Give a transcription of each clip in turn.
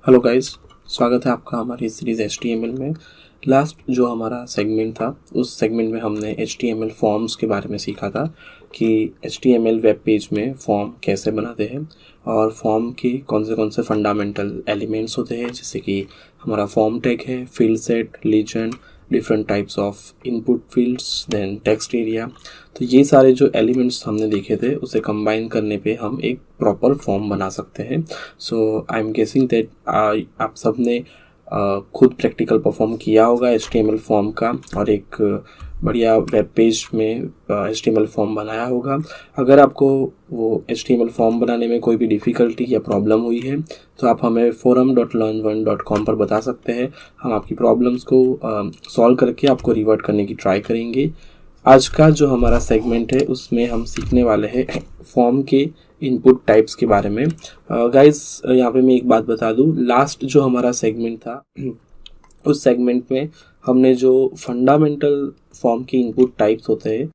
Hello guys, स्वागत है आपका हमारी सीरीज़ HTML में। लास्ट जो हमारा सेगमेंट था उस सेगमेंट में हमने HTML फॉर्म्स के बारे में सीखा था कि HTML वेब पेज में फॉर्म कैसे बनाते हैं और फॉर्म के कौन से फंडामेंटल एलिमेंट्स होते हैं, जैसे कि हमारा फॉर्म टैग है, field set, legend, different types of input fields, then text area. तो ये सारे जो एलिमेंट्स हमने देखे थे उसे कंबाइन करने पे हम एक प्रॉपर फॉर्म बना सकते हैं। सो आई एम गेसिंग दैट आप सब ने खुद प्रैक्टिकल परफॉर्म किया होगा HTML फॉर्म का और एक बढ़िया वेब पेज में HTML फॉर्म बनाया होगा। अगर आपको वो HTML फॉर्म बनाने में कोई भी डिफ़िकल्टी या प्रॉब्लम हुई है तो आप हमें forum.learn1.com पर बता सकते हैं। हम आपकी प्रॉब्लम्स को सॉल्व करके आपको रिवर्ट करने की ट्राई करेंगे। आज का जो हमारा सेगमेंट है उसमें हम सीखने वाले हैं फॉर्म के इनपुट टाइप्स के बारे में। गाइस, यहाँ पे मैं एक बात बता दूँ, लास्ट जो हमारा सेगमेंट था उस सेगमेंट में हमने जो फंडामेंटल फॉर्म के इनपुट टाइप्स होते हैं,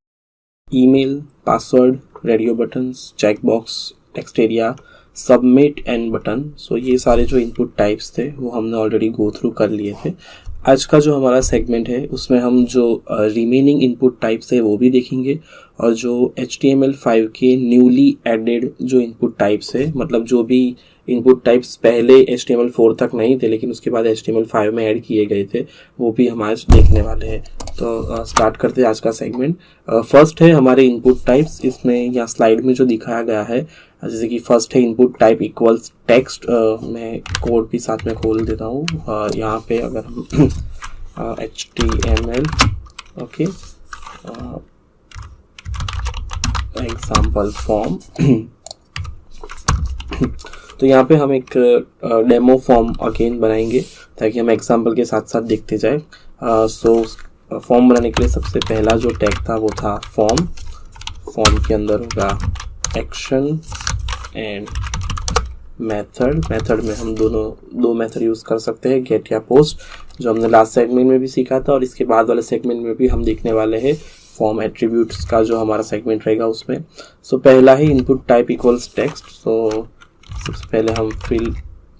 email, password, radio buttons, checkbox, text area, submit and button, so ये सारे जो इनपुट टाइप्स थे वो हमने ऑलरेडी गो थ्रू कर लिए थे। आज का जो हमारा सेगमेंट है उसमें हम जो रिमेनिंग इनपुट टाइप्स है वो भी देखेंगे और जो HTML5 के न्यूली एडेड जो इनपुट टाइप्स है, मतलब जो भी इनपुट टाइप्स पहले HTML4 तक नहीं थे लेकिन उसके बाद HTML5 में ऐड किए गए थे, वो भी हम आज देखने वाले हैं। तो स्टार्ट करते हैं आज का सेगमेंट। फर्स्ट है हमारे इनपुट टाइप्स। इसमें यहाँ स्लाइड में जो दिखाया गया है, जैसे कि फर्स्ट है इनपुट टाइप इक्वल्स टेक्स्ट। मैं कोड भी साथ में खोल देता हूँ। यहाँ पे अगर हम HTML ओके एग्जाम्पल फॉर्म तो यहाँ पे हम एक डेमो फॉर्म अगेन बनाएंगे ताकि हम एग्जाम्पल के साथ साथ देखते जाए। सो फॉर्म बनाने के लिए सबसे पहला जो टैग था वो था फॉर्म। फॉर्म के अंदर होगा एक्शन एंड मेथड में हम दो मेथड यूज़ कर सकते हैं, गेट या पोस्ट, जो हमने लास्ट सेगमेंट में भी सीखा था और इसके बाद वाले सेगमेंट में भी हम देखने वाले हैं फॉर्म एट्रीब्यूट्स का जो हमारा सेगमेंट रहेगा उसमें। सो पहला ही इनपुट टाइप इक्वल्स टेक्स्ट। सो सबसे पहले हम फील्ड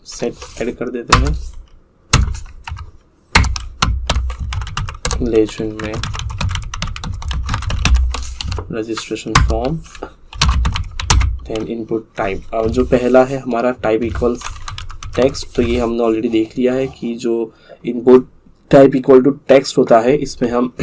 सेट ऐड कर देते हैं, लेजेंड में registration form, then input type. अब जो पहला है हमारा टाइप इक्वल्स टेक्स्ट, तो ये हमने ऑलरेडी देख लिया है कि जो input type equal to text होता है इसमें हम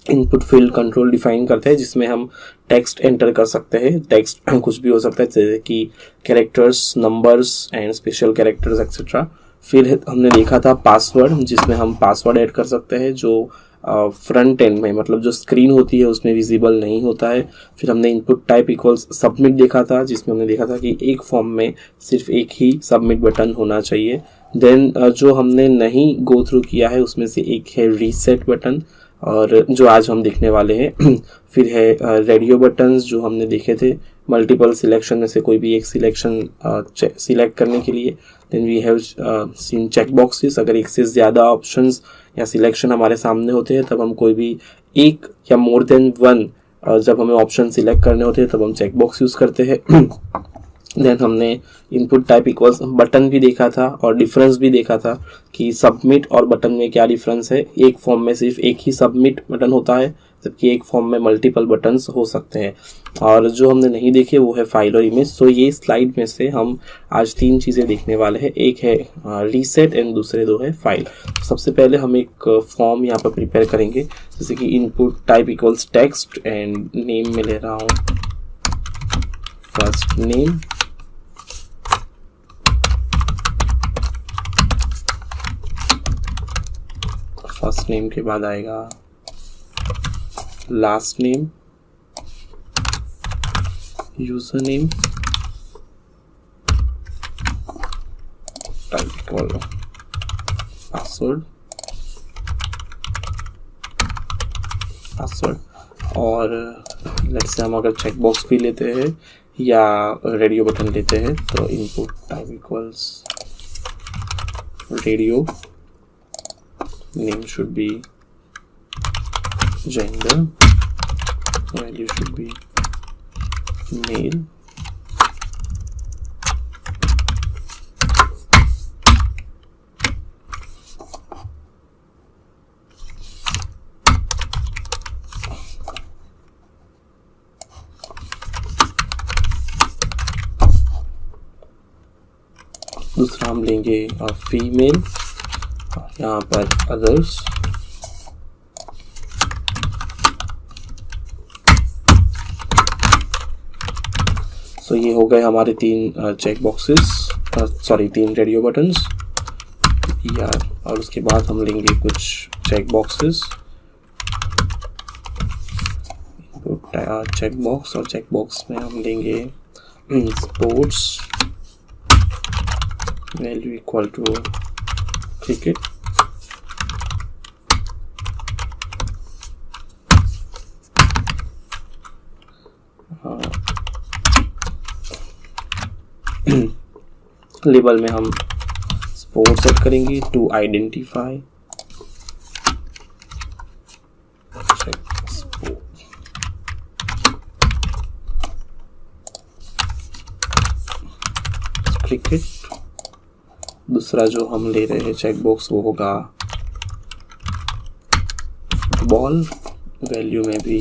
इनपुट फील्ड कंट्रोल डिफाइन करते हैं जिसमें हम टेक्स्ट एंटर कर सकते हैं। टेक्स्ट कुछ भी हो सकता है, जैसे कि characters, numbers and special characters etcetera. फिर हमने देखा था पासवर्ड, जिसमें हम पासवर्ड ऐड कर सकते हैं जो फ्रंट एंड में, मतलब जो स्क्रीन होती है उसमें विजिबल नहीं होता है। फिर हमने इनपुट टाइप इक्वल्स सबमिट देखा था, जिसमें हमने देखा था कि एक फॉर्म में सिर्फ एक ही सबमिट बटन होना चाहिए। देन जो हमने नहीं गो थ्रू किया है उसमें से एक है रीसेट बटन, और जो आज हम देखने वाले हैं। फिर है रेडियो बटन्स, जो हमने देखे थे मल्टीपल सिलेक्शन में से कोई भी एक सिलेक्शन सिलेक्ट करने के लिए। Then we have seen check boxes, अगर एक से ज़्यादा ऑप्शंस या सिलेक्शन हमारे सामने होते हैं तब हम कोई भी एक या मोर देन वन जब हमें ऑप्शन सिलेक्ट करने होते हैं तब हम चेक बॉक्स यूज़ करते हैं। देन हमने इनपुट टाइप इक्वल्स बटन भी देखा था और डिफरेंस भी देखा था कि सबमिट और बटन में क्या डिफरेंस है। एक फॉर्म में सिर्फ एक ही सबमिट बटन होता है जबकि एक फॉर्म में मल्टीपल बटन्स हो सकते हैं। और जो हमने नहीं देखे वो है फाइल और इमेज। सो ये स्लाइड में से हम आज 3 चीज़ें देखने वाले हैं, एक है रीसेट एंड दूसरे 2 है फाइल। सबसे पहले हम एक फॉर्म यहाँ पर प्रिपेयर करेंगे, जैसे कि input type equals text and name में ले रहा हूँ फर्स्ट नेम, फर्स्ट नेम के बाद आएगा last name, user name, type equal password, और लेट्स से हम अगर चेक बॉक्स भी लेते हैं या रेडियो बटन लेते हैं तो input type equals radio, name should be gender, value should be male, दूसरा हम लेंगे फीमेल, यहाँ पर अदर्स। तो ये हो गए हमारे 3 check boxes, sorry 3 radio buttons यार। और उसके बाद हम लेंगे कुछ चेक बॉक्सेस, चेक बॉक्स, और चेक बॉक्स में हम लेंगे sports value equal to cricket, label में हम स्पोर्ट सेट करेंगे टू आइडेंटिफाई क्रिकेट। दूसरा जो हम ले रहे हैं चेक बॉक्स वो होगा फुटबॉल, वैल्यू में भी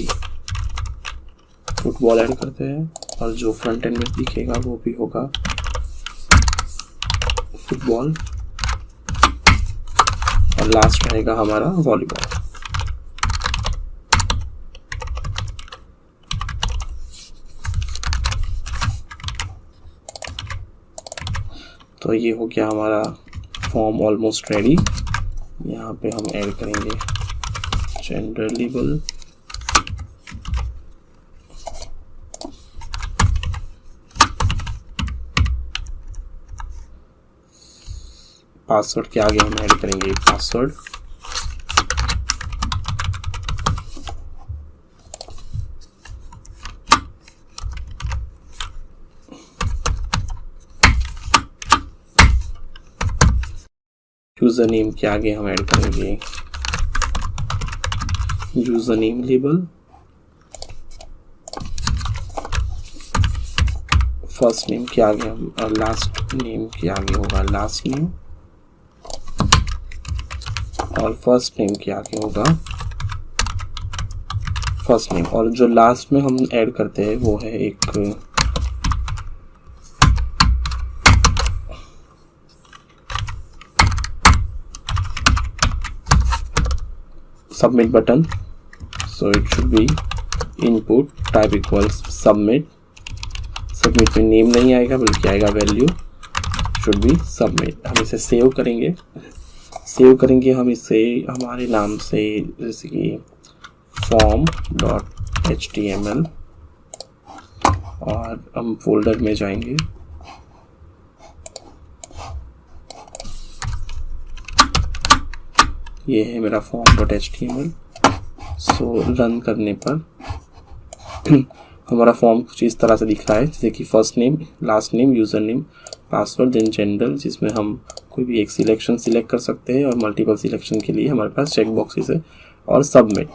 फुटबॉल ऐड करते हैं, और जो फ्रंट एंड में दिखेगा वो भी होगा फुटबॉल, और लास्ट रहेगा हमारा वॉलीबॉल। तो ये हो गया हमारा फॉर्म ऑलमोस्ट रेडी। यहाँ पे हम ऐड करेंगे जेंडर लेबल, पासवर्ड के आगे हम ऐड करेंगे पासवर्ड, यूजर नेम के आगे हम ऐड करेंगे user name label, first name के आगे हम लास्ट नेम के आगे होगा लास्ट नेम, और फर्स्ट नेम के आगे होगा फर्स्ट नेम, और जो लास्ट में हम ऐड करते हैं वो है एक submit button. So it should B input type equals submit. Submit में नेम नहीं आएगा बल्कि आएगा वैल्यू, शुड बी सबमिट। हम इसे सेव करेंगे, हम इसे हमारे नाम से, जैसे कि form.html, और हम फोल्डर में जाएंगे, ये है मेरा form.html। सो रन करने पर हमारा फॉर्म कुछ इस तरह से दिख रहा है, जैसे कि first name, last name, user name, password, then gender, जिसमें हम कोई भी एक सिलेक्शन सिलेक्ट कर सकते हैं, और मल्टीपल सिलेक्शन के लिए हमारे पास चेक बॉक्सेस है, और सबमिट।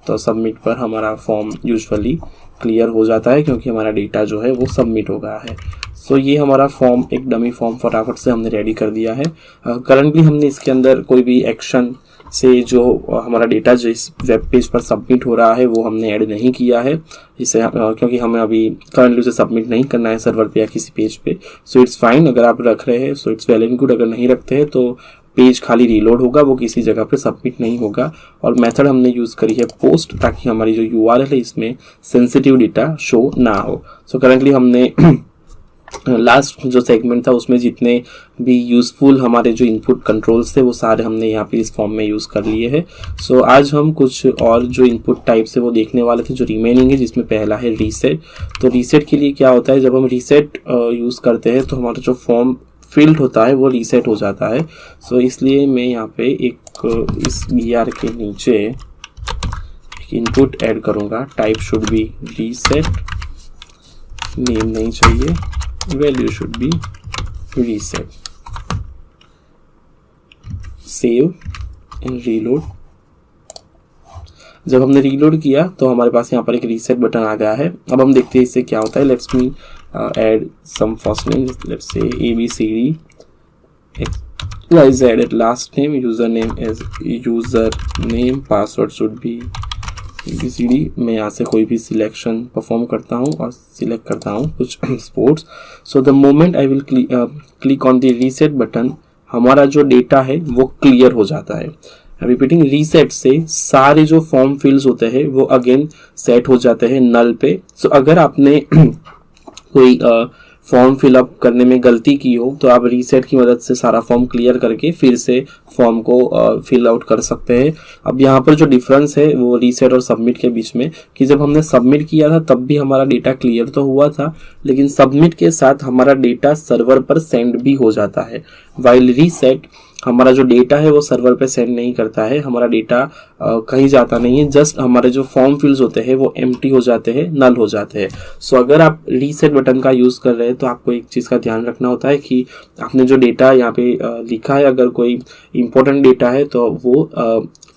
तो सबमिट पर हमारा फॉर्म यूजुअली क्लियर हो जाता है क्योंकि हमारा डेटा जो है वो सबमिट हो गया है। सो ये हमारा फॉर्म, एक डमी फॉर्म फटाफट से हमने रेडी कर दिया है। करंटली हमने इसके अंदर कोई भी एक्शन से जो हमारा डेटा जो इस वेब पेज पर सबमिट हो रहा है वो हमने ऐड नहीं किया है इसे, क्योंकि हमें अभी करंटली उसे सबमिट नहीं करना है सर्वर पे या किसी पेज पे। सो इट्स फाइन, अगर आप रख रहे हैं so it's well and good, अगर नहीं रखते हैं तो पेज खाली रीलोड होगा, वो किसी जगह पे सबमिट नहीं होगा। और मेथड हमने यूज़ करी है पोस्ट, ताकि हमारी जो URL है इसमें सेंसिटिव डेटा शो ना हो। सो करंटली हमने लास्ट जो सेगमेंट था उसमें जितने भी यूजफुल हमारे जो इनपुट कंट्रोल्स थे वो सारे हमने यहाँ पे इस फॉर्म में यूज़ कर लिए हैं। सो आज हम कुछ और जो इनपुट टाइप्स है वो देखने वाले थे जो रिमेनिंग है, जिसमें पहला है रीसेट। तो रीसेट के लिए क्या होता है, जब हम रीसेट यूज़ करते हैं तो हमारा जो फॉर्म फील्ड होता है वो रीसेट हो जाता है। सो इसलिए मैं यहाँ पे एक इस BR के नीचे एक इनपुट ऐड करूँगा, type should be reset, name नहीं चाहिए, value should be reset, save and reload. जब हमने रीलोड किया तो हमारे पास यहाँ पर एक रीसेट बटन आ गया है। अब हम देखते हैं इससे क्या होता है। Let's me add some first name, let's say ABCD XYZ at last name, username as user name, password should be ABCD, मैं यहाँ से कोई भी सिलेक्शन परफॉर्म करता हूँ और सिलेक्ट करता हूँ कुछ sports. So the moment I will click on the reset button, हमारा जो डेटा है वो क्लियर हो जाता है. रिपीटिंग, रीसेट से सारे जो फॉर्म फिल्स होते हैं वो अगेन सेट हो जाते हैं नल पे. सो अगर आपने कोई फॉर्म फिलअप करने में गलती की हो तो आप रीसेट की मदद से सारा फॉर्म क्लियर करके फिर से फॉर्म को फिल आउट कर सकते हैं. अब यहाँ पर जो डिफरेंस है वो रीसेट और सबमिट के बीच में, कि जब हमने सबमिट किया था तब भी हमारा डेटा क्लियर तो हुआ था, लेकिन सबमिट के साथ हमारा डेटा सर्वर पर सेंड भी हो जाता है. वाइल रीसेट, हमारा जो डेटा है वो सर्वर पे सेंड नहीं करता है, हमारा डेटा कहीं जाता नहीं है, जस्ट हमारे जो फॉर्म फिल्स होते हैं वो एम्प्टी हो जाते हैं, नल हो जाते हैं. सो अगर आप रीसेट बटन का यूज़ कर रहे हैं तो आपको एक चीज़ का ध्यान रखना होता है कि आपने जो डेटा यहाँ पे लिखा है, अगर कोई इंपॉर्टेंट डेटा है तो वो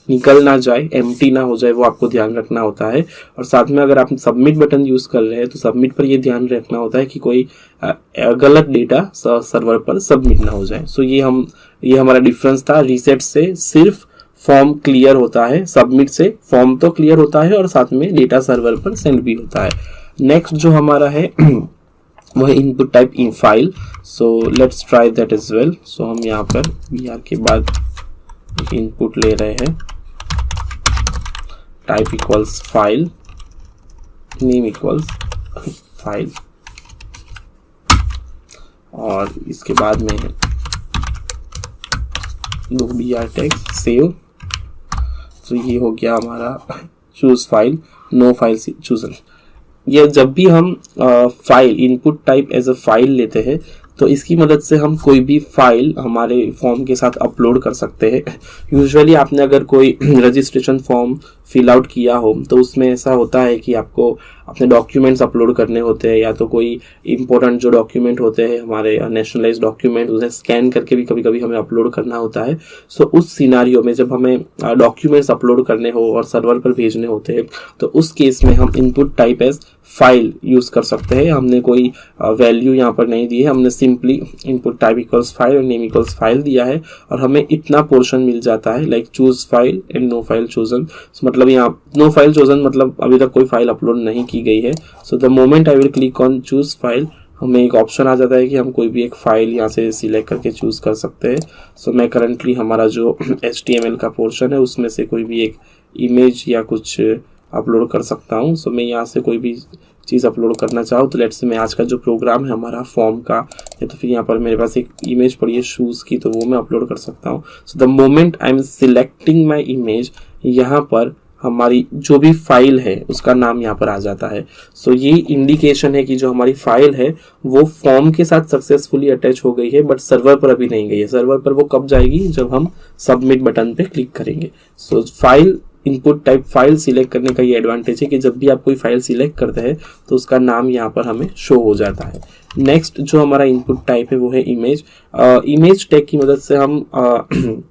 निकल ना जाए, एम्प्टी ना हो जाए, वो आपको ध्यान रखना होता है. और साथ में अगर आप सबमिट बटन यूज कर रहे हैं तो सबमिट पर ये ध्यान रखना होता है कि कोई गलत डेटा सर्वर पर सबमिट ना हो जाए. सो ये हमारा डिफरेंस था. रीसेट से सिर्फ फॉर्म क्लियर होता है, सबमिट से फॉर्म तो क्लियर होता है और साथ में डेटा सर्वर पर सेंड भी होता है. नेक्स्ट जो हमारा है वो है input type in file. So let's try that as well. सो हम यहाँ पर BR के बाद इनपुट ले रहे हैं. Type equals file, name equals file, और इसके बाद में दो BR टैग सेव. तो ये हो गया हमारा choose file, no file chosen. ये जब भी हम file input type as a file लेते हैं तो इसकी मदद से हम कोई भी फाइल हमारे फॉर्म के साथ अपलोड कर सकते हैं. यूजुअली आपने अगर कोई रजिस्ट्रेशन फॉर्म फिल आउट किया हो तो उसमें ऐसा होता है कि आपको अपने डॉक्यूमेंट्स अपलोड करने होते हैं, या तो कोई इंपॉर्टेंट जो डॉक्यूमेंट होते हैं हमारे नेशनलाइज्ड डॉक्यूमेंट, उसे स्कैन करके भी कभी कभी हमें अपलोड करना होता है. सो उस सिनारियो में जब हमें डॉक्यूमेंट्स अपलोड करने हो और सर्वर पर भेजने होते हैं तो उस केस में हम input type as file use कर सकते हैं. हमने कोई वैल्यू यहाँ पर नहीं दी है, हमने simply input type equals file और नेम इक्वल्स फाइल दिया है और हमें इतना पोर्शन मिल जाता है like choose file and no file chosen. मतलब यहाँ नो फाइल चोजन मतलब अभी तक कोई फाइल अपलोड नहीं की गई है. So the moment I will click on choose file, हमें एक ऑप्शन आ जाता है कि हम कोई भी एक फाइल यहाँ से सिलेक्ट करके चूज कर सकते हैं. सो मैं करंटली हमारा जो HTML का पोर्शन है उसमें से कोई भी एक इमेज या कुछ अपलोड कर सकता हूँ. सो मैं यहाँ से कोई भी चीज़ अपलोड करना चाहूँ तो लेट्स से मैं आज का जो प्रोग्राम है हमारा फॉर्म का, या तो फिर यहाँ पर मेरे पास एक इमेज पड़ी है शूज़ की तो वो मैं अपलोड कर सकता हूँ. So the moment I am selecting my image, यहाँ पर हमारी जो भी फाइल है उसका नाम यहाँ पर आ जाता है. सो ये इंडिकेशन है कि जो हमारी फाइल है वो फॉर्म के साथ सक्सेसफुली अटैच हो गई है, बट सर्वर पर अभी नहीं गई है. सर्वर पर वो कब जाएगी, जब हम सबमिट बटन पे क्लिक करेंगे. So file input type file select करने का ये एडवांटेज है कि जब भी आप कोई फाइल सिलेक्ट करते हैं तो उसका नाम यहाँ पर हमें शो हो जाता है. नेक्स्ट जो हमारा इनपुट टाइप है वो है इमेज. इमेज टैग की मदद से हम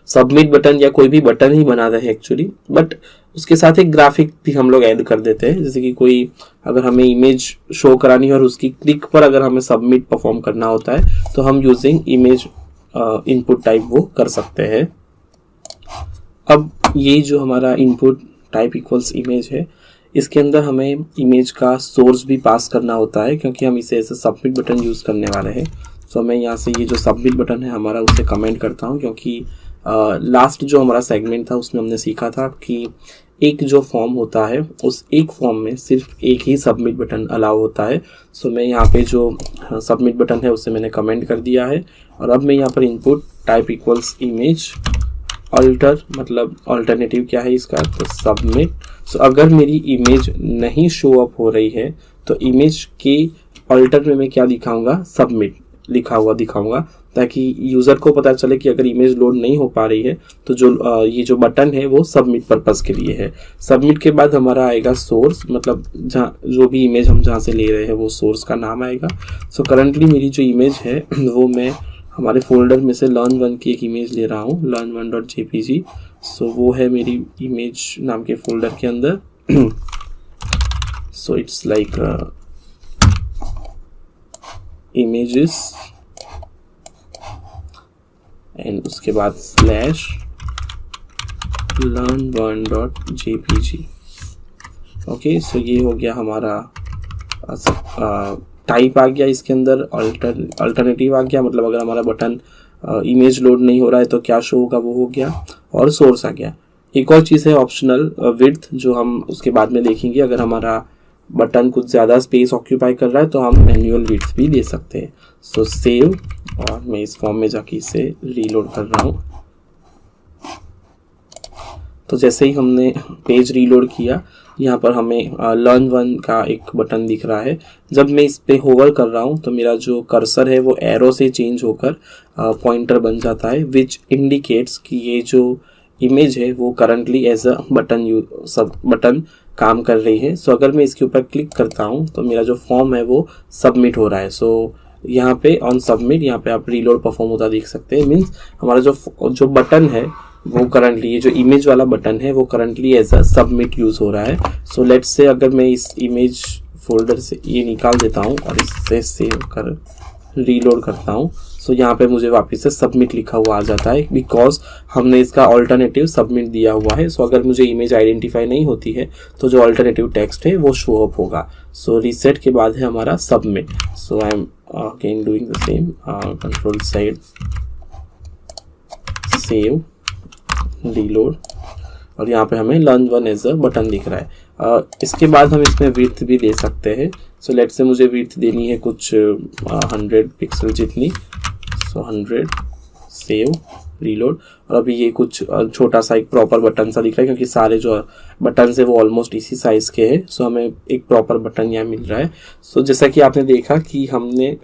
सबमिट बटन या कोई भी बटन ही बनाते हैं एक्चुअली, बट उसके साथ एक ग्राफिक भी हम लोग ऐड कर देते हैं. जैसे कि कोई अगर हमें इमेज शो करानी है और उसकी क्लिक पर अगर हमें सबमिट परफॉर्म करना होता है तो हम यूजिंग इमेज इनपुट टाइप वो कर सकते हैं. अब ये जो हमारा इनपुट टाइप इक्वल्स इमेज है, इसके अंदर हमें इमेज का सोर्स भी पास करना होता है क्योंकि हम इसे ऐसे सबमिट बटन यूज़ करने वाले हैं. सो मैं यहाँ से ये जो सबमिट बटन है हमारा उसे कमेंट करता हूँ, क्योंकि लास्ट जो हमारा सेगमेंट था उसमें हमने सीखा था कि एक जो फॉर्म होता है उस एक फॉर्म में सिर्फ एक ही सबमिट बटन अलाउ होता है. सो मैं यहाँ पे जो सबमिट बटन है उसे मैंने कमेंट कर दिया है और अब मैं यहाँ पर input type equals image alter, मतलब अल्टरनेटिव क्या है इसका, तो सबमिट. सो अगर मेरी इमेज नहीं शो अप हो रही है तो इमेज के अल्टर में मैं क्या दिखाऊंगा, सबमिट लिखा हुआ दिखाऊंगा, ताकि यूज़र को पता चले कि अगर इमेज लोड नहीं हो पा रही है तो जो ये जो बटन है वो सबमिट पर्पस के लिए है. सबमिट के बाद हमारा आएगा सोर्स, मतलब जहाँ जो भी इमेज हम जहाँ से ले रहे हैं वो सोर्स का नाम आएगा. सो करंटली मेरी जो इमेज है वो मैं हमारे फोल्डर में से learn1 की एक इमेज ले रहा हूँ, learn1.jpg. सो वो है मेरी इमेज नाम के फोल्डर के अंदर. So it's like images and उसके बाद स्लैश learn1.jpg। ओके, सो ये हो गया हमारा टाइप आ गया, इसके अंदर अल्टरनेटिव आ गया, मतलब अगर हमारा बटन इमेज लोड नहीं हो रहा है तो क्या शो होगा वो हो गया, और सोर्स आ गया। एक और चीज़ है ऑप्शनल विड्थ, जो हम उसके बाद में देखेंगे। अगर हमारा बटन कुछ ज़्यादा स्पेस ऑक्यूपाई कर रहा है तो हम मैन्युअल विड्थ भी दे सकते हैं। सो सेव, और मैं इस फॉर्म में जाके इसे रीलोड कर रहा हूँ। तो जैसे ही हमने पेज रीलोड किया, यहाँ पर हमें लर्न वन का एक बटन दिख रहा है। जब मैं इस पे होवर कर रहा हूँ तो मेरा जो कर्सर है वो एरो से चेंज होकर पॉइंटर बन जाता है, विच इंडिकेट्स कि ये जो इमेज है वो करंटली एज अ बटन काम कर रही है। सो अगर मैं इसके ऊपर क्लिक करता हूँ तो मेरा जो फॉर्म है वो सबमिट हो रहा है। सो यहाँ पे ऑन सबमिट, यहाँ पे आप रीलोड परफॉर्म होता देख सकते हैं। मीन्स हमारा जो बटन है वो करंटली, ये जो इमेज वाला बटन है वो currently as a submit use हो रहा है। सो लेट्स से अगर मैं इस इमेज फोल्डर से ये निकाल देता हूँ और इससे सेव कर रीलोड करता हूँ, सो यहाँ पे मुझे वापस से सबमिट लिखा हुआ आ जाता है, बिकॉज हमने इसका ऑल्टरनेटिव सबमिट दिया हुआ है। सो अगर मुझे इमेज आइडेंटिफाई नहीं होती है तो जो ऑल्टरनेटिव टेक्स्ट है वो शो अप होगा। सो रीसेट के बाद है हमारा submit. So I am again doing the same, control side, save, reload, और यहाँ पे हमें learn one as a button दिख रहा है। इसके बाद हम इसमें विड्थ भी दे सकते हैं। सो लेट से मुझे विड्थ देनी है कुछ 100 पिक्सल जितनी। सो 100, सेव, रीलोड, और अभी ये कुछ छोटा सा एक प्रॉपर बटन सा दिख रहा है, क्योंकि सारे जो बटन है वो ऑलमोस्ट इसी साइज के हैं। सो हमें एक प्रॉपर बटन यहाँ मिल रहा है। सो जैसा कि आपने देखा कि हमने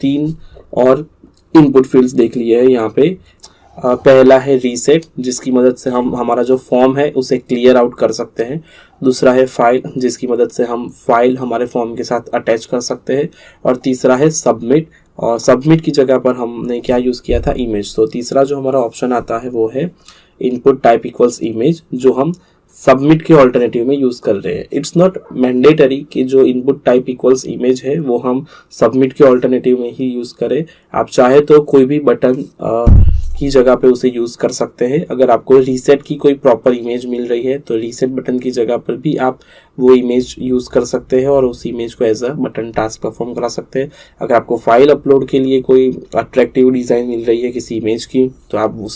3 और इनपुट फील्ड्स देख लिए है यहाँ पे। पहला है रीसेट, जिसकी मदद से हम हमारा जो फॉर्म है उसे क्लियर आउट कर सकते हैं। दूसरा है फाइल, जिसकी मदद से हम फाइल हमारे फॉर्म के साथ अटैच कर सकते हैं। और तीसरा है सबमिट, और सबमिट की जगह पर हमने क्या यूज़ किया था, इमेज। तो तीसरा जो हमारा ऑप्शन आता है वो है इनपुट टाइप इक्वल्स इमेज, जो हम सबमिट के ऑल्टरनेटिव में यूज़ कर रहे हैं। इट्स नॉट मैंडेटरी कि जो इनपुट टाइप इक्वल्स इमेज है वो हम सबमिट के ऑल्टरनेटिव में ही यूज़ करें। आप चाहे तो कोई भी बटन की जगह पे उसे यूज़ कर सकते हैं। अगर आपको रीसेट की कोई प्रॉपर इमेज मिल रही है तो रीसेट बटन की जगह पर भी आप वो इमेज यूज़ कर सकते हैं और उस इमेज को as a button task perform करा सकते हैं। अगर आपको फाइल अपलोड के लिए कोई अट्रैक्टिव डिज़ाइन मिल रही है किसी इमेज की, तो आप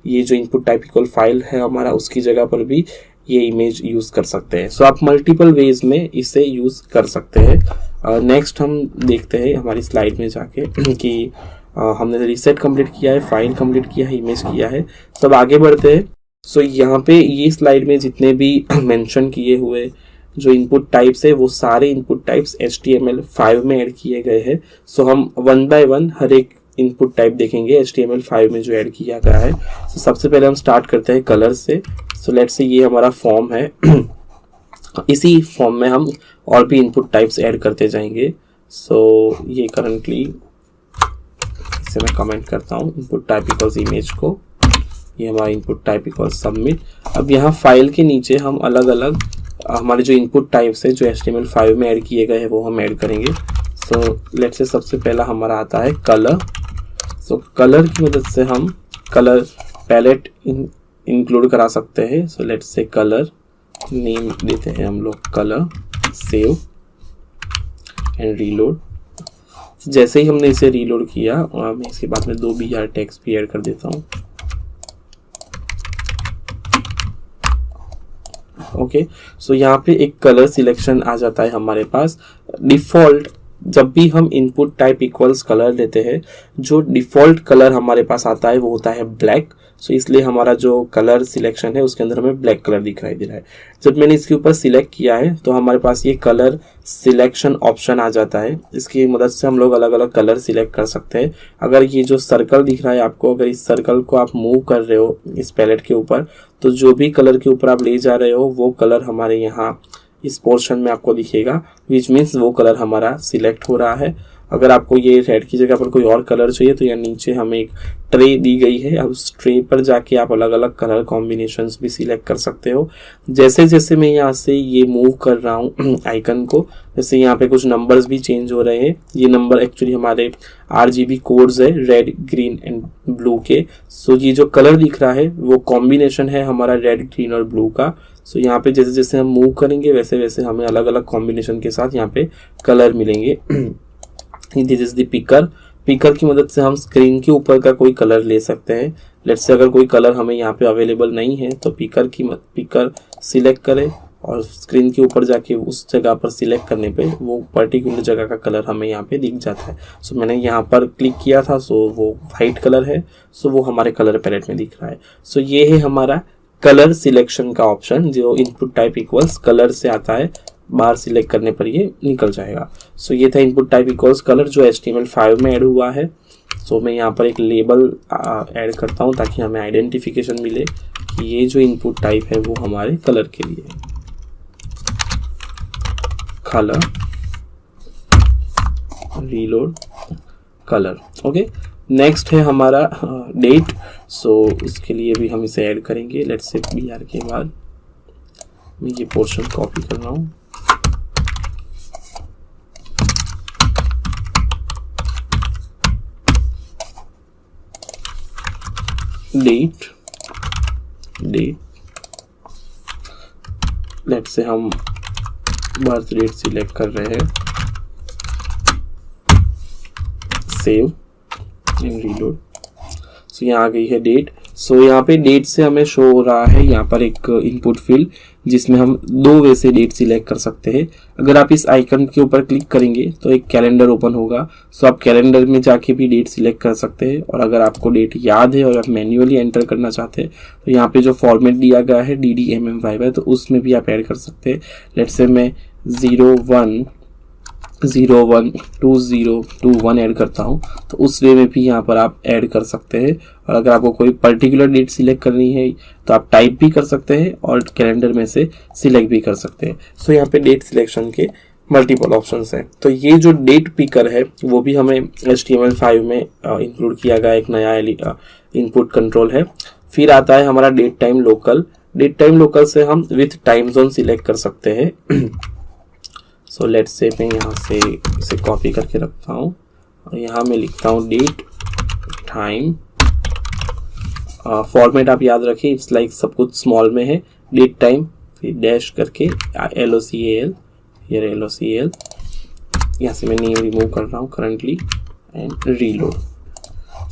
ये जो इनपुट टाइप इक्वल फाइल है हमारा, उसकी जगह पर भी ये इमेज यूज़ कर सकते हैं। सो आप मल्टीपल वेज में इसे यूज़ कर सकते हैं। नेक्स्ट हम देखते हैं हमारी स्लाइड में जाके कि हमने रीसेट कंप्लीट किया है, फाइल कंप्लीट किया है, इमेज किया है। सब आगे बढ़ते हैं। सो यहाँ पे ये स्लाइड में जितने भी मेंशन किए हुए जो इनपुट टाइप्स है वो सारे इनपुट टाइप्स HTML5 में ऐड किए गए हैं। सो हम 1 बाय 1 हर एक इनपुट टाइप देखेंगे HTML5 में जो ऐड किया गया है। सो सबसे पहले हम स्टार्ट करते हैं कलर से। सो लेट्स से ये हमारा फॉर्म है। इसी फॉर्म में हम और भी इनपुट टाइप्स ऐड करते जाएंगे। सो ये करंटली मैं कमेंट करता हूँ इनपुट टाइप इक्वल्स इमेज को, ये हमारा इनपुट टाइप इक्वल्स सबमिट। अब यहाँ फाइल के नीचे हम अलग अलग हमारे जो इनपुट टाइप्स है जो HTML5 में ऐड किए गए हैं वो हम ऐड करेंगे। सो लेट्स से सबसे पहला हमारा आता है कलर। सो कलर की मदद से हम कलर पैलेट इंक्लूड करा सकते हैं। So let's say colour name देते हैं हम लोग कलर, सेव एंड रीलोड। जैसे ही हमने इसे रीलोड किया मैं इसके बाद में 2 BR टेक्स्ट भी ऐड कर देता हूँ। ओके, सो यहाँ पे एक कलर सिलेक्शन आ जाता है हमारे पास। डिफ़ॉल्ट जब भी हम इनपुट टाइप इक्वल्स कलर देते हैं, जो डिफ़ॉल्ट कलर हमारे पास आता है वो होता है ब्लैक। सो इसलिए हमारा जो कलर सिलेक्शन है उसके अंदर हमें ब्लैक कलर दिखाई दे रहा है। जब मैंने इसके ऊपर सिलेक्ट किया है तो हमारे पास ये कलर सिलेक्शन ऑप्शन आ जाता है। इसकी मदद से हम लोग अलग अलग कलर सिलेक्ट कर सकते हैं। अगर ये जो सर्कल दिख रहा है आपको, अगर इस सर्कल को आप मूव कर रहे हो इस पैलेट के ऊपर, तो जो भी कलर के ऊपर आप ले जा रहे हो वो कलर हमारे यहाँ इस पोर्शन में आपको दिखेगा, विच मीन्स वो कलर हमारा सिलेक्ट हो रहा है। अगर आपको ये रेड की जगह पर कोई और कलर चाहिए तो यहाँ नीचे हमें एक ट्रे दी गई है, अब उस ट्रे पर जाके आप अलग अलग कलर कॉम्बिनेशंस भी सिलेक्ट कर सकते हो। जैसे जैसे मैं यहाँ से ये मूव कर रहा हूँ आइकन को, जैसे यहाँ पे कुछ नंबर्स भी चेंज हो रहे हैं। ये नंबर एक्चुअली हमारे RGB कोड्स है, रेड ग्रीन एंड ब्लू के। सो ये जो कलर दिख रहा है वो कॉम्बिनेशन है हमारा रेड ग्रीन और ब्लू का। सो यहाँ पे जैसे जैसे हम मूव करेंगे वैसे वैसे हमें अलग अलग कॉम्बिनेशन के साथ यहाँ पे कलर मिलेंगे। This is the picker. Picker की मदद से हम स्क्रीन के ऊपर का कोई कलर ले सकते हैं। लेट्स से अगर कोई कलर हमें यहाँ पे अवेलेबल नहीं है तो पिकर सिलेक्ट करें और स्क्रीन के ऊपर जाके उस जगह पर सिलेक्ट करने पे वो पर्टिकुलर जगह का कलर हमें यहाँ पे दिख जाता है। सो मैंने यहाँ पर क्लिक किया था, सो वो वाइट कलर है, सो वो हमारे कलर पैलेट में दिख रहा है। सो ये है हमारा कलर सिलेक्शन का ऑप्शन, जो इनपुट टाइप इक्वल्स कलर से आता है, बाहर सिलेक्ट करने पर ये निकल जाएगा। सो ये था इनपुट टाइप इक्वल्स कलर जो HTML5 में ऐड हुआ है। सो मैं यहाँ पर एक लेबल ऐड करता हूँ ताकि हमें आइडेंटिफिकेशन मिले कि ये जो इनपुट टाइप है वो हमारे कलर के लिए है, colour reload colour. Okay, next है हमारा डेट। सो उसके लिए भी हम इसे ऐड करेंगे। लेट्स से BR के बाद मैं ये पोर्शन कॉपी कर रहा हूँ। डेट लेट्स से हम बर्थ डेट सिलेक्ट कर रहे हैं, सेव एंड रीलोड। सो यहाँ आ गई है डेट। सो यहाँ पे डेट से हमें शो हो रहा है यहाँ पर एक इनपुट फील्ड जिसमें हम दो वे से डेट सिलेक्ट कर सकते हैं। अगर आप इस आइकन के ऊपर क्लिक करेंगे तो एक कैलेंडर ओपन होगा। सो आप कैलेंडर में जाके भी डेट सिलेक्ट कर सकते हैं, और अगर आपको डेट याद है और आप मैन्युअली एंटर करना चाहते हैं तो यहाँ पे जो फॉर्मेट दिया गया है DDMM5 तो उसमें भी आप ऐड कर सकते हैं। लेट्स से मैं 01/01/2021 ऐड करता हूँ तो उस वे में भी यहाँ पर आप ऐड कर सकते हैं। और अगर आपको कोई पर्टिकुलर डेट सिलेक्ट करनी है तो आप टाइप भी कर सकते हैं और कैलेंडर में से सिलेक्ट भी कर सकते हैं। सो यहाँ पे डेट सिलेक्शन के मल्टीपल ऑप्शंस हैं। तो ये जो डेट पिकर है वो भी हमें HTML5 में इंक्लूड किया गया एक नया इनपुट कंट्रोल है। फिर आता है हमारा date time local. Date time local से हम विथ टाइम जोन सिलेक्ट कर सकते हैं। सो लेट्स से मैं यहाँ से इसे कॉपी करके रखता हूँ और यहाँ मैं लिखता हूँ डेट टाइम। फॉर्मेट आप याद रखें, इट्स लाइक सब कुछ स्मॉल में है। डेट टाइम फिर डैश करके LOCAL, फिर LOCAL, यहाँ से मैं नेम रिमूव कर रहा हूँ करंटली एंड रीलोड।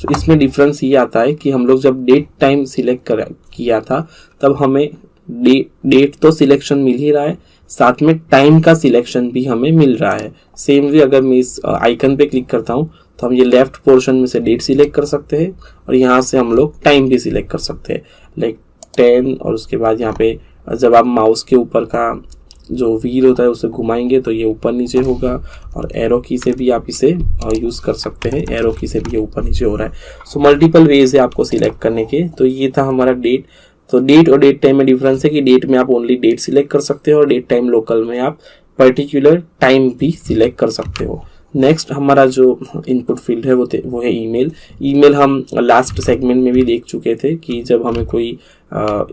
तो इसमें डिफरेंस ये आता है कि हम लोग जब डेट टाइम सिलेक्ट किया था तब हमें डेट तो सिलेक्शन मिल ही रहा है, साथ में टाइम का सिलेक्शन भी हमें मिल रहा है। सेम वे अगर मैं इस आइकन पे क्लिक करता हूँ तो हम ये लेफ्ट पोर्शन में से डेट सिलेक्ट कर सकते हैं और यहाँ से हम लोग टाइम भी सिलेक्ट कर सकते हैं, लाइक 10। और उसके बाद यहाँ पे जब आप माउस के ऊपर का जो व्हील होता है उसे घुमाएंगे तो ये ऊपर नीचे होगा, और एरो की से भी आप इसे यूज कर सकते हैं। एरो की से भी ये ऊपर नीचे हो रहा है। सो मल्टीपल वेज है आपको सिलेक्ट करने के। तो ये था हमारा डेट। तो डेट और डेट टाइम में डिफरेंस है कि डेट में आप ओनली डेट सिलेक्ट कर सकते हो और डेट टाइम लोकल में आप पर्टिकुलर टाइम भी सिलेक्ट कर सकते हो। नेक्स्ट हमारा जो इनपुट फील्ड है वो है ईमेल। हम लास्ट सेगमेंट में भी देख चुके थे कि जब हमें कोई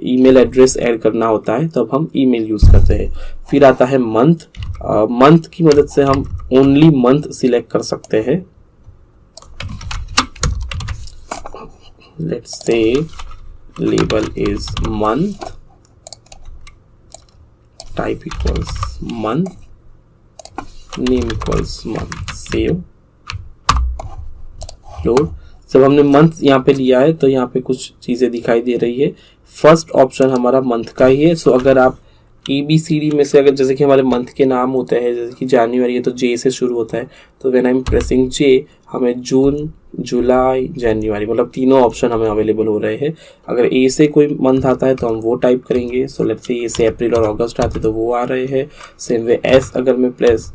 ईमेल एड्रेस ऐड करना होता है तब हम ईमेल यूज करते हैं। फिर आता है मंथ की मदद से हम ओनली मंथ सिलेक्ट कर सकते हैं। Let's say label is month, type equals month, name equals month, save, load। जब हमने मंथ यहाँ पे लिया है तो यहाँ पे कुछ चीजें दिखाई दे रही है। फर्स्ट ऑप्शन हमारा मंथ का ही है। सो अगर आप ABCD में से अगर जैसे कि हमारे मंथ के नाम होते हैं, जैसे कि जनवरी है तो J से शुरू होता है, तो when I am pressing J हमें जून, जुलाई, जनवरी मतलब तीनों ऑप्शन हमें अवेलेबल हो रहे हैं। अगर A से कोई मंथ आता है तो हम वो टाइप करेंगे। सो लेट्स से A से अप्रैल और अगस्त आते तो वो आ रहे हैं। सेम वे S अगर मैं प्रेस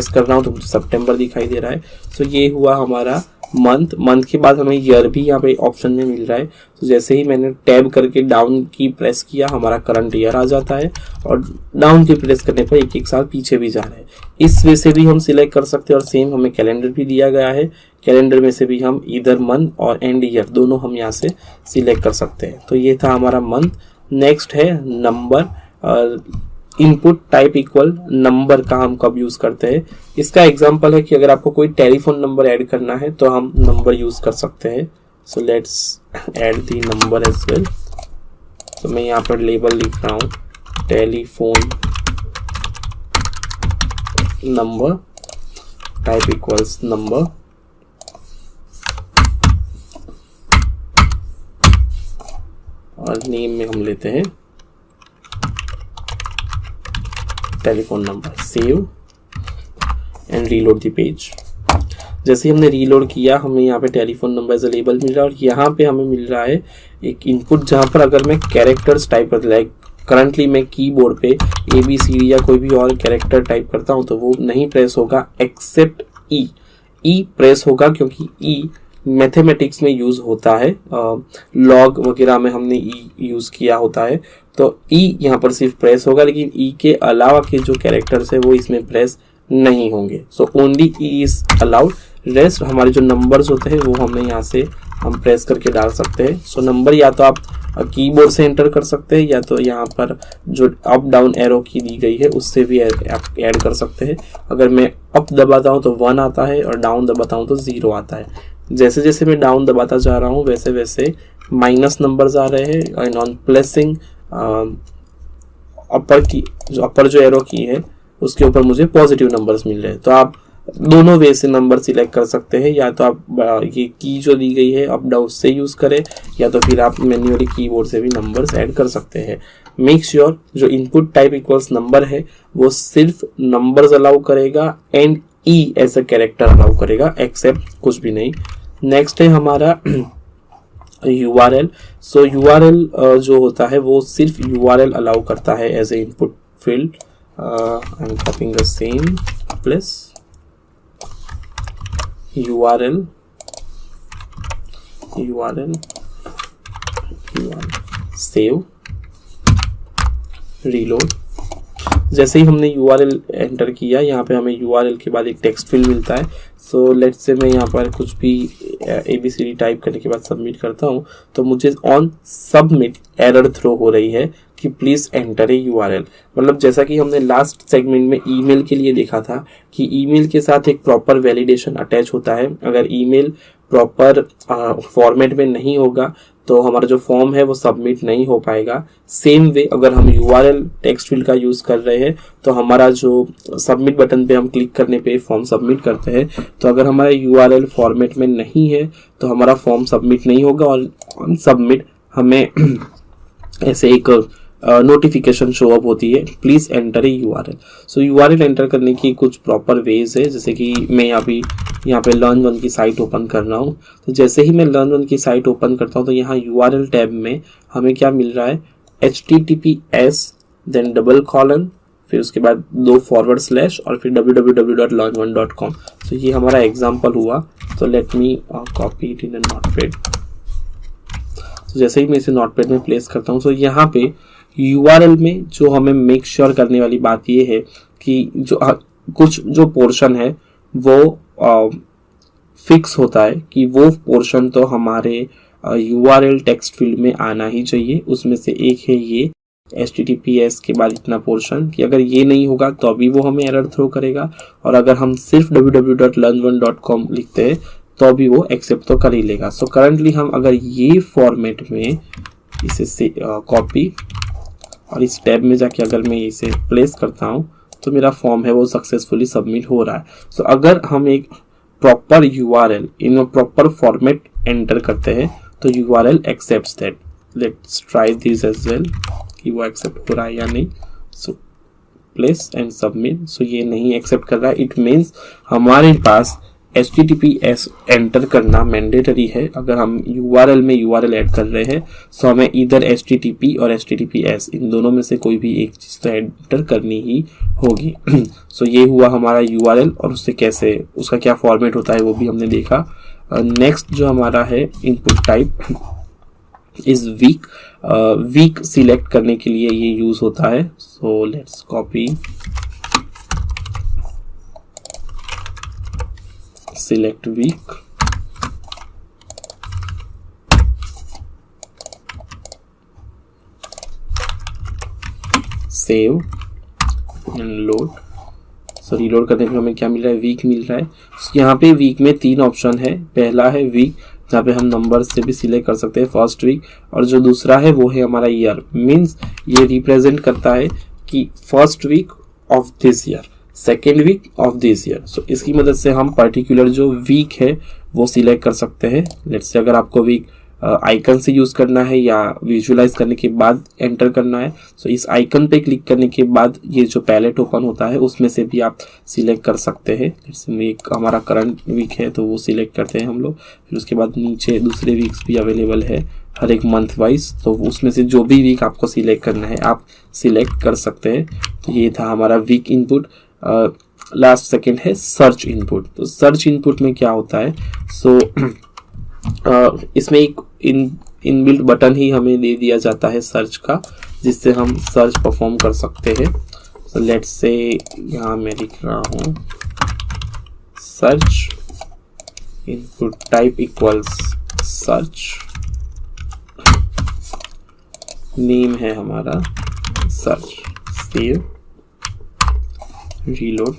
कर रहा हूँ तो मुझे सितंबर दिखाई दे रहा है। सो ये हुआ हमारा मंथ के बाद हमें ईयर भी यहाँ पे ऑप्शन में मिल रहा है। तो जैसे ही मैंने टैब करके डाउन की प्रेस किया हमारा करंट ईयर आ जाता है और डाउन की प्रेस करने पर एक एक साल पीछे भी जा रहा है। इस वे से भी हम सिलेक्ट कर सकते हैं और सेम हमें कैलेंडर भी दिया गया है, कैलेंडर में से भी हम इधर मंथ और एंड ईयर दोनों हम यहाँ से सिलेक्ट कर सकते हैं। तो ये था हमारा मंथ। नेक्स्ट है number. Input type equal number का हम कब यूज करते हैं, इसका एग्जांपल है कि अगर आपको कोई टेलीफोन नंबर ऐड करना है तो हम नंबर यूज कर सकते हैं। So let's add the number as well. तो मैं यहाँ पर लेबल लिख रहा हूँ telephone number, type equals number, और नेम में हम लेते हैं telephone number. Save and reload the page. जैसे हमने रीलोड किया हमें यहाँ पे टेलीफोन नंबर एज लेबल मिल रहा है और यहाँ पे हमें मिल रहा है एक इनपुट जहाँ पर अगर मैं कैरेक्टर्स टाइप करता, लाइक करंटली मैं कीबोर्ड पे ABCD या कोई भी और कैरेक्टर टाइप करता हूँ तो वो नहीं प्रेस होगा एक्सेप्ट ई। ई प्रेस होगा क्योंकि ई मैथमेटिक्स में यूज होता है, लॉग वगैरह में हमने ई यूज किया होता है। तो ई यहाँ पर सिर्फ प्रेस होगा, लेकिन ई के अलावा के जो कैरेक्टर्स है वो इसमें प्रेस नहीं होंगे। So only E is allowed. Rest हमारे जो नंबर्स होते हैं वो हमें यहाँ से हम प्रेस करके डाल सकते हैं। सो नंबर या तो आप कीबोर्ड से एंटर कर सकते हैं या तो यहाँ पर जो अप डाउन एरो की दी गई है उससे भी आप ऐड कर सकते हैं। अगर मैं अप दबाता हूँ तो 1 आता है और डाउन दबाता हूँ तो 0 आता है। जैसे जैसे मैं डाउन दबाता जा रहा हूँ वैसे वैसे माइनस नंबर्स आ रहे हैं एंड ऑन प्लेसिंग अपर जो एरो की है उसके ऊपर मुझे पॉजिटिव नंबर्स मिल रहे हैं। तो आप दोनों वे से नंबर सिलेक्ट कर सकते हैं, या तो आप ये की जो दी गई है अप डाउन से यूज करें या तो फिर आप मैन्युअली कीबोर्ड से भी नंबर्स ऐड कर सकते हैं। मेक श्योर जो इनपुट टाइप इक्वल्स नंबर है वो सिर्फ नंबर्स अलाउ करेगा and E as a character allow करेगा, एक्सेप्ट कुछ भी नहीं। नेक्स्ट है हमारा URL। सो URL जो होता है वो सिर्फ URL अलाउ करता है as a input field. I am copying the same place URL save reload. जैसे ही हमने URL एंटर किया यहाँ पे हमें URL के बाद एक टेक्स्ट फील्ड मिलता है। सो लेट्स से मैं यहाँ पर कुछ भी ABCD टाइप करने के बाद सबमिट करता हूँ तो मुझे ऑन सबमिट एरर थ्रो हो रही है कि प्लीज एंटर ए URL। मतलब जैसा कि हमने लास्ट सेगमेंट में ईमेल के लिए देखा था कि ईमेल के साथ एक प्रॉपर वैलिडेशन अटैच होता है। अगर ईमेल प्रॉपर फॉर्मेट में नहीं होगा तो हमारा जो फॉर्म है वो सबमिट नहीं हो पाएगा। सेम वे अगर हम URL टेक्स्ट फील्ड का यूज कर रहे हैं तो हमारा जो सबमिट बटन पे हम क्लिक करने पे फॉर्म सबमिट करते हैं, तो अगर हमारा URL फॉर्मेट में नहीं है तो हमारा फॉर्म सबमिट नहीं होगा और सबमिट हमें ऐसे एक नोटिफिकेशन शो अप होती है, please enter a URL। So URL enter करने की कुछ प्रॉपर वेज है, जैसे कि मैं यहाँ पे लर्न1 की साइट ओपन कर रहा हूँ। तो जैसे ही मैं लर्न1 की साइट ओपन करता हूँ तो यहाँ URL टैब में हमें क्या मिल रहा है, HTTPS देन $, फिर उसके बाद 2 / और फिर www.learn1.com। तो ये हमारा एग्जाम्पल हुआ। तो let me copy it in a notepad. तो जैसे ही मैं इसे नोटपैड में प्लेस करता हूँ तो यहाँ पे URL में जो हमें मेक श्योर करने वाली बात ये है कि कुछ जो पोर्शन है वो फिक्स होता है कि वो पोर्शन तो हमारे URL टेक्स्ट फील्ड में आना ही चाहिए। उसमें से एक है ये HTTPS के बाद इतना पोर्शन कि अगर ये नहीं होगा तो अभी वो हमें एरर थ्रो करेगा, और अगर हम सिर्फ www.learn1.com लिखते हैं तो अभी वो एक्सेप्ट तो कर ही लेगा। सो करंटली हम अगर ये फॉर्मेट में इसे कॉपी और इस टैब में जाके अगर मैं इसे प्लेस करता हूँ तो मेरा फॉर्म है वो सक्सेसफुली सबमिट हो रहा है। सो अगर हम एक proper URL in proper format enter करते हैं तो URL accepts that. Let's try this as well कि वो एक्सेप्ट हो रहा है या नहीं। So place and submit. So ये नहीं एक्सेप्ट कर रहा है, इट मीन्स हमारे पास HTTPS एंटर करना मैंडेटरी है। अगर हम URL में URL ऐड कर रहे हैं तो हमें इधर HTTP और HTTPS इन दोनों में से कोई भी एक चीज़ तो एंटर करनी ही होगी। सो ये हुआ हमारा URL, और उससे कैसे उसका क्या फॉर्मेट होता है वो भी हमने देखा। नेक्स्ट जो हमारा है input type is week. Week select करने के लिए ये यूज होता है। So let's copy, select week, save and load. So reload करने पे हमें क्या मिल रहा है, वीक मिल रहा है। यहाँ पे वीक में 3 ऑप्शन है। पहला है वीक जहाँ पे हम नंबर से भी सिलेक्ट कर सकते हैं फर्स्ट वीक, और जो दूसरा है वो है हमारा ईयर। मीन्स ये रिप्रेजेंट करता है कि first week of this year, second week of this year. So इसकी मदद से हम पर्टिकुलर जो वीक है वो सिलेक्ट कर सकते हैं। लेट्स से अगर आपको वीक आइकन से यूज करना है या विजुअलाइज करने के बाद एंटर करना है, सो इस आइकन पे क्लिक करने के बाद ये जो पैलेट ओपन होता है उसमें से भी आप सिलेक्ट कर सकते हैं। जैसे एक हमारा करंट वीक है तो वो सिलेक्ट करते हैं हम लोग। फिर उसके बाद नीचे दूसरे वीक्स भी अवेलेबल है हर एक मंथ वाइज, तो उसमें से जो भी वीक आपको सिलेक्ट करना है आप सिलेक्ट कर सकते हैं। तो ये था हमारा वीक इनपुट। लास्ट सेकेंड है सर्च इनपुट। तो सर्च इनपुट में क्या होता है, सो इसमें एक इनबिल्ट बटन ही हमें दे दिया जाता है सर्च का, जिससे हम सर्च परफॉर्म कर सकते हैं। सो लेट्स से यहाँ मैं लिख रहा हूँ search input type equals search, name है हमारा सर्च, सेव, रीलोड।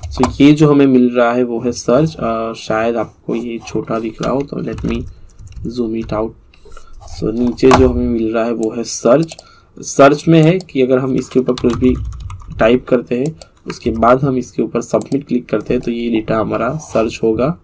सो ये जो हमें मिल रहा है वो है सर्च। शायद आपको ये छोटा दिख रहा हो तो let me zoom it out. So नीचे जो हमें मिल रहा है वो है सर्च। सर्च में है कि अगर हम इसके ऊपर कुछ भी टाइप करते हैं उसके बाद हम इसके ऊपर सबमिट क्लिक करते हैं तो ये डेटा हमारा सर्च होगा।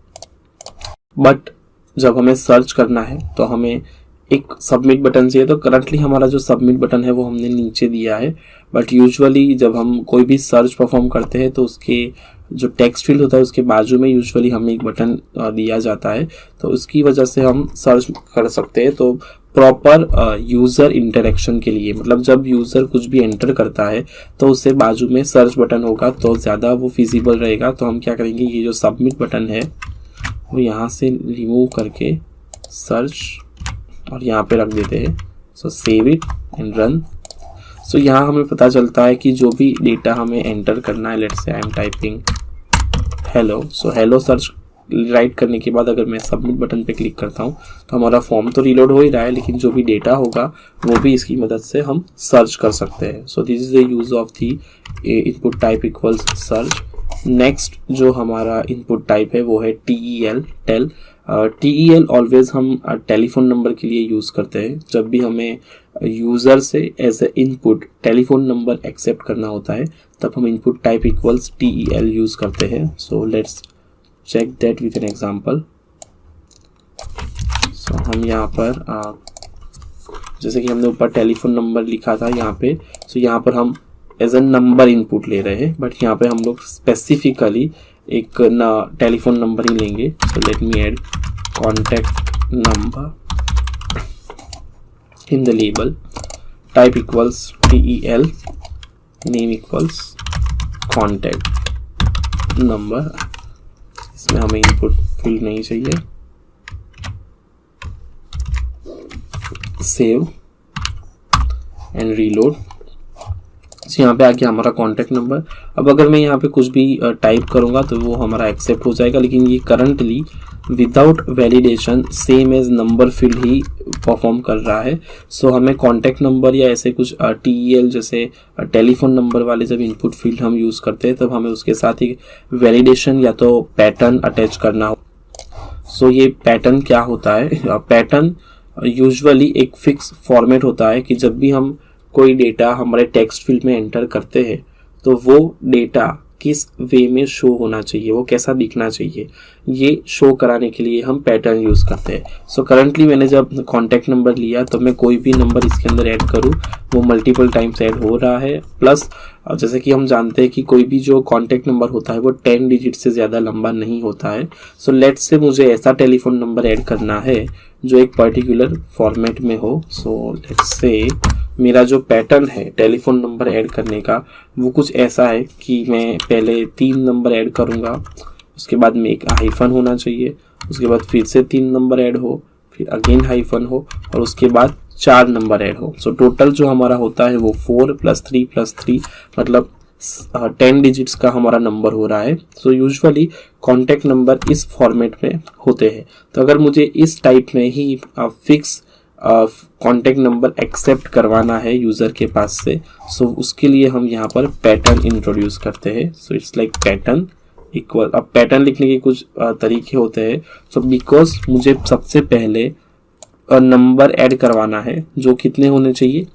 बट जब हमें सर्च करना है तो हमें एक सबमिट बटन चाहिए। तो करंटली हमारा जो सबमिट बटन है वो हमने नीचे दिया है, बट यूजुअली जब हम कोई भी सर्च परफॉर्म करते हैं तो उसके जो टेक्स्ट फील्ड होता है उसके बाजू में यूजुअली हमें एक बटन दिया जाता है, तो उसकी वजह से हम सर्च कर सकते हैं। तो प्रॉपर यूज़र इंटरेक्शन के लिए, मतलब जब यूज़र कुछ भी एंटर करता है तो उससे बाजू में सर्च बटन होगा तो ज़्यादा वो फिजिबल रहेगा। तो हम क्या करेंगे, ये जो सबमिट बटन है वो यहाँ से रिमूव करके सर्च और यहाँ पे रख देते हैं। So save it and run. So यहाँ हमें पता चलता है कि जो भी डेटा हमें एंटर करना है, let's say I am typing hello. So hello search right करने के बाद अगर मैं सबमिट बटन पे क्लिक करता हूँ तो हमारा फॉर्म तो रीलोड हो ही रहा है, लेकिन जो भी डेटा होगा वो भी इसकी मदद से हम सर्च कर सकते हैं। So this is the use of the input type equals search. Next जो हमारा इनपुट टाइप है वो है TEL, टेल। TEL ऑलवेज हम टेलीफोन नंबर के लिए यूज़ करते हैं। जब भी हमें यूज़र से as a input telephone number accept करना होता है तब हम input type equals TEL use करते हैं। So let's check that with an example. So हम यहाँ पर जैसे कि हमने ऊपर टेलीफोन नंबर लिखा था यहाँ पे, सो यहाँ पर हम एज ए नंबर इनपुट ले रहे हैं, बट यहाँ पे हम लोग स्पेसिफिकली एक टेलीफोन नंबर ही लेंगे। So let me add contact number in the label, type equals TEL, name equals contact number. इसमें हमें इनपुट फील्ड नहीं चाहिए। Save and reload. यहाँ पे आके हमारा कॉन्टैक्ट नंबर, अब अगर मैं यहाँ पे कुछ भी टाइप करूँगा तो वो हमारा एक्सेप्ट हो जाएगा, लेकिन ये currently without validation same as number field ही परफॉर्म कर रहा है। सो हमें कॉन्टैक्ट नंबर या ऐसे कुछ TEL जैसे टेलीफोन नंबर वाले जब इनपुट फील्ड हम यूज़ करते हैं तब हमें उसके साथ ही वैलिडेशन या तो पैटर्न अटैच करना हो। सो ये पैटर्न क्या होता है, पैटर्न यूजुअली एक फिक्स फॉर्मेट होता है कि जब भी हम कोई डेटा हमारे टेक्स्ट फील्ड में एंटर करते हैं तो वो डेटा किस वे में शो होना चाहिए, वो कैसा दिखना चाहिए, ये शो कराने के लिए हम पैटर्न यूज़ करते हैं। सो करंटली मैंने जब कॉन्टैक्ट नंबर लिया तो मैं कोई भी नंबर इसके अंदर ऐड करूँ वो मल्टीपल टाइम्स ऐड हो रहा है। प्लस जैसे कि हम जानते हैं कि कोई भी जो कॉन्टैक्ट नंबर होता है वो 10 डिजिट से ज़्यादा लंबा नहीं होता है। सो लेट्स से मुझे ऐसा टेलीफोन नंबर ऐड करना है जो एक पर्टिकुलर फॉर्मेट में हो। सो लेट्स से मेरा जो पैटर्न है टेलीफोन नंबर ऐड करने का वो कुछ ऐसा है कि मैं पहले 3 नंबर ऐड करूँगा, उसके बाद में एक हाइफन होना चाहिए, उसके बाद फिर से 3 नंबर ऐड हो, फिर अगेन हाइफन हो और उसके बाद 4 नंबर ऐड हो। सो टोटल जो हमारा होता है वो 4 + 3 + 3 मतलब 10 डिजिट्स का हमारा नंबर हो रहा है। सो यूजुअली कॉन्टैक्ट नंबर इस फॉर्मेट में होते हैं। तो अगर मुझे इस टाइप में ही फिक्स कॉन्टैक्ट नंबर एक्सेप्ट करवाना है यूज़र के पास से, सो उसके लिए हम यहाँ पर पैटर्न इंट्रोड्यूस करते हैं। So it's like pattern equal. अब पैटर्न लिखने के कुछ तरीके होते हैं। सो बिकॉज मुझे सबसे पहले नंबर ऐड करवाना है जो कितने होने चाहिए,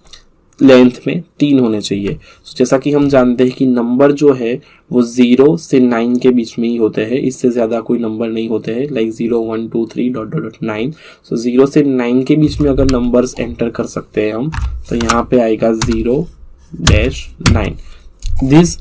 लेंथ में 3 होने चाहिए। so, जैसा कि हम जानते हैं कि नंबर जो है वो 0 से 9 के बीच में ही होते हैं, इससे ज़्यादा कोई नंबर नहीं होते हैं, लाइक 0 1 2 3 ... 9। सो 0 से 9 के बीच में अगर नंबर्स एंटर कर सकते हैं हम, तो यहाँ पे आएगा 0-9। दिस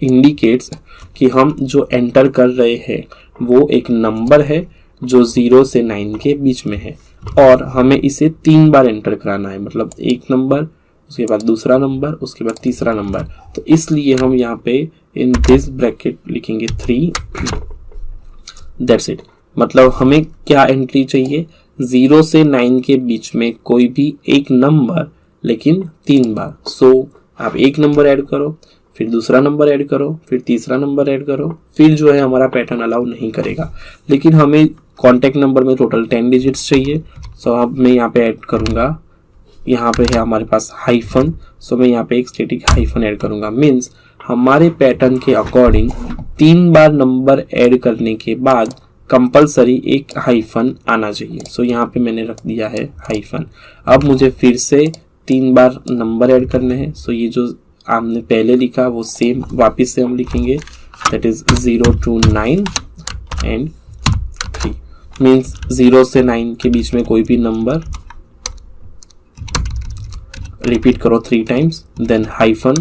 इंडिकेट्स कि हम जो एंटर कर रहे हैं वो एक नंबर है जो 0 से 9 के बीच में है और हमें इसे 3 बार एंटर कराना है, मतलब एक नंबर, उसके बाद दूसरा नंबर, उसके बाद तीसरा नंबर। तो इसलिए हम यहाँ पे इन दिस ब्रैकेट लिखेंगे 3। That's it. मतलब हमें क्या एंट्री चाहिए, 0 से 9 के बीच में कोई भी एक नंबर लेकिन 3 बार। सो आप एक नंबर ऐड करो, फिर दूसरा नंबर ऐड करो, फिर तीसरा नंबर ऐड करो, फिर जो है हमारा पैटर्न अलाउ नहीं करेगा। लेकिन हमें कॉन्टैक्ट नंबर में टोटल 10 डिजिट्स चाहिए। सो अब मैं यहाँ पे ऐड करूँगा, यहाँ पे है हमारे पास हाइफन। सो मैं यहाँ पे एक स्टैटिक हाइफन ऐड करूँगा। मीन्स हमारे पैटर्न के अकॉर्डिंग 3 बार नंबर ऐड करने के बाद कंपलसरी एक हाइफन आना चाहिए। सो यहाँ पे मैंने रख दिया है हाइफन। अब मुझे फिर से 3 बार नंबर ऐड करने हैं। सो ये जो आपने पहले लिखा वो सेम वापस से हम लिखेंगे, that is 0 to 9 and 3। Means 0 से 9 के बीच में कोई भी नंबर रिपीट करो 3 times, then hyphen,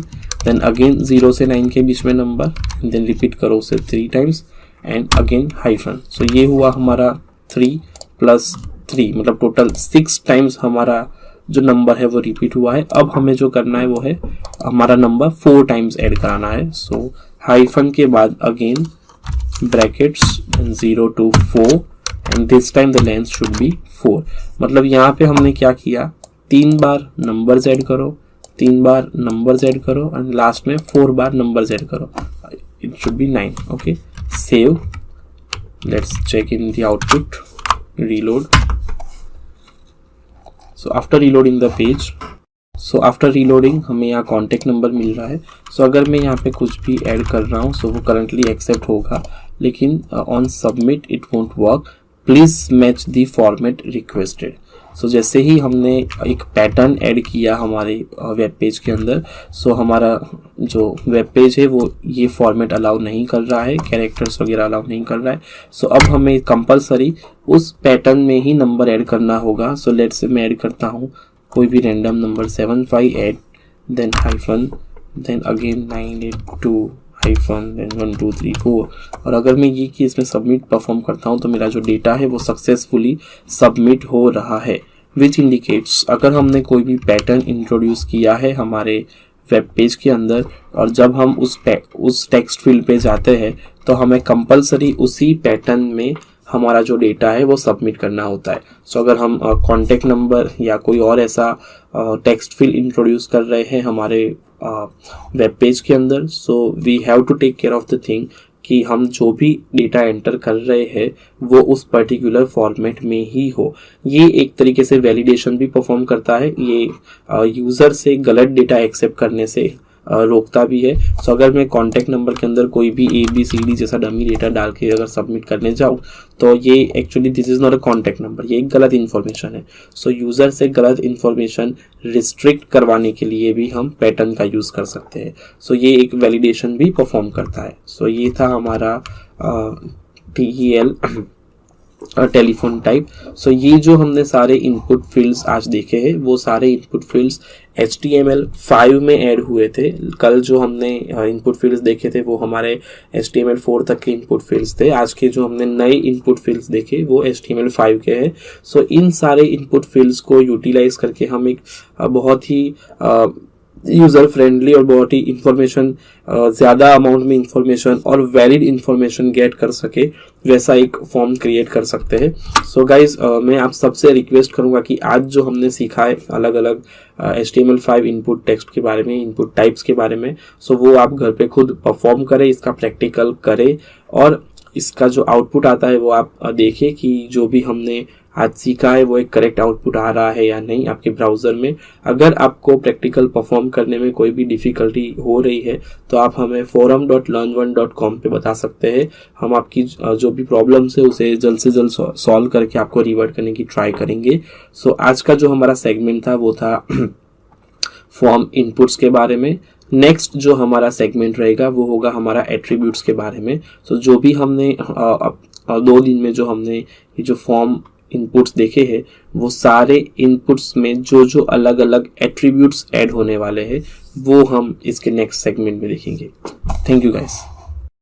then again 0 से 9 के बीच में नंबर, देन रिपीट करो उसे 3 टाइम्स एंड अगेन हाइफन। सो ये हुआ हमारा 3 + 3 मतलब टोटल 6 टाइम्स हमारा जो नंबर है वो रिपीट हुआ है। अब हमें जो करना है वो है हमारा नंबर 4 टाइम्स ऐड कराना है। सो हाइफन के बाद again brackets 0 to 4 and this time the length should be 4। मतलब यहाँ पे हमने क्या किया, 3 बार नंबर्स ऐड करो, 3 बार नंबर्स ऐड करो एंड लास्ट में 4 बार नंबर्स ऐड करो। It should be 9। Okay, save. Let's check in the output, reload. So after reloading the page, so after reloading हमें यहाँ कॉन्टैक्ट नंबर मिल रहा है। सो अगर मैं यहाँ पे कुछ भी ऐड कर रहा हूँ सो वो करंटली एक्सेप्ट होगा, लेकिन on submit it won't work. Please match the format requested. So जैसे ही हमने एक पैटर्न ऐड किया हमारे वेब पेज के अंदर, सो हमारा जो वेब पेज है वो ये फॉर्मेट अलाउ नहीं कर रहा है, कैरेक्टर्स वगैरह अलाउ नहीं कर रहा है। सो अब हमें कंपलसरी उस पैटर्न में ही नंबर ऐड करना होगा। सो लेट्स से मैं ऐड करता हूँ कोई भी random number 758, then hyphen, then again 982 hyphen, then 1 2 3 4। और अगर मैं ये कि इसमें सबमिट परफॉर्म करता हूँ तो मेरा जो डेटा है वो सक्सेसफुली सबमिट हो रहा है, विच इंडिकेट्स अगर हमने कोई भी पैटर्न इंट्रोड्यूस किया है हमारे वेब पेज के अंदर और जब हम उस टेक्स्ट फील्ड पे जाते हैं तो हमें कंपलसरी उसी पैटर्न में हमारा जो डेटा है वो सबमिट करना होता है। सो अगर हम कॉन्टैक्ट नंबर या कोई और ऐसा टेक्स्ट फील्ड इंट्रोड्यूस कर रहे हैं हमारे वेब पेज के अंदर, so we have to take care of the thing कि हम जो भी डेटा एंटर कर रहे हैं वो उस पर्टिकुलर फॉर्मेट में ही हो। ये एक तरीके से वैलिडेशन भी परफॉर्म करता है। ये यूज़र से गलत डेटा एक्सेप्ट करने से रोकता भी है। सो अगर मैं कॉन्टैक्ट नंबर के अंदर कोई भी ABCD जैसा डमी डेटा डाल के अगर सबमिट करने जाऊँ तो ये actually this is not a contact number, ये एक गलत इन्फॉर्मेशन है। सो यूज़र से गलत इन्फॉर्मेशन रिस्ट्रिक्ट करवाने के लिए भी हम पैटर्न का यूज़ कर सकते हैं। सो ये एक वैलिडेशन भी परफॉर्म करता है। सो ये था हमारा TEL टेलीफोन टाइप। सो ये जो हमने सारे इनपुट फील्ड्स आज देखे हैं वो सारे इनपुट फील्ड्स HTML5 में ऐड हुए थे। कल जो हमने इनपुट फील्ड्स देखे थे वो हमारे HTML4 तक के इनपुट फील्ड्स थे। आज के जो हमने नए इनपुट फील्ड्स देखे वो HTML5 के हैं। सो इन सारे इनपुट फील्ड्स को यूटिलाइज करके हम एक बहुत ही यूज़र फ्रेंडली और बहुत ही इंफॉर्मेशन ज़्यादा अमाउंट में इंफॉर्मेशन और वैलिड इंफॉर्मेशन गेट कर सके वैसा एक फॉर्म क्रिएट कर सकते हैं। सो गाइज मैं आप सबसे रिक्वेस्ट करूंगा कि आज जो हमने सीखा है अलग अलग HTML5 इनपुट टेक्स्ट के बारे में, इनपुट टाइप्स के बारे में, सो वो आप घर पे खुद परफॉर्म करें, इसका प्रैक्टिकल करें और इसका जो आउटपुट आता है वो आप देखें कि जो भी हमने आज सीखा है वो एक करेक्ट आउटपुट आ रहा है या नहीं आपके ब्राउज़र में। अगर आपको प्रैक्टिकल परफॉर्म करने में कोई भी डिफ़िकल्टी हो रही है तो आप हमें forum.learn1.com पे बता सकते हैं। हम आपकी जो भी प्रॉब्लम्स है उसे जल्द से जल्द सॉल्व करके आपको रिवर्ट करने की ट्राई करेंगे। सो आज का जो हमारा सेगमेंट था वो था फॉर्म इनपुट्स के बारे में। नेक्स्ट जो हमारा सेगमेंट रहेगा वो होगा हमारा एट्रीब्यूट्स के बारे में। सो जो भी हमने 2 दिन में जो हमने ये जो फॉर्म इनपुट्स देखे हैं वो सारे इनपुट्स में जो जो अलग अलग एट्रीब्यूट्स ऐड होने वाले हैं वो हम इसके नेक्स्ट सेगमेंट में देखेंगे। Thank you guys.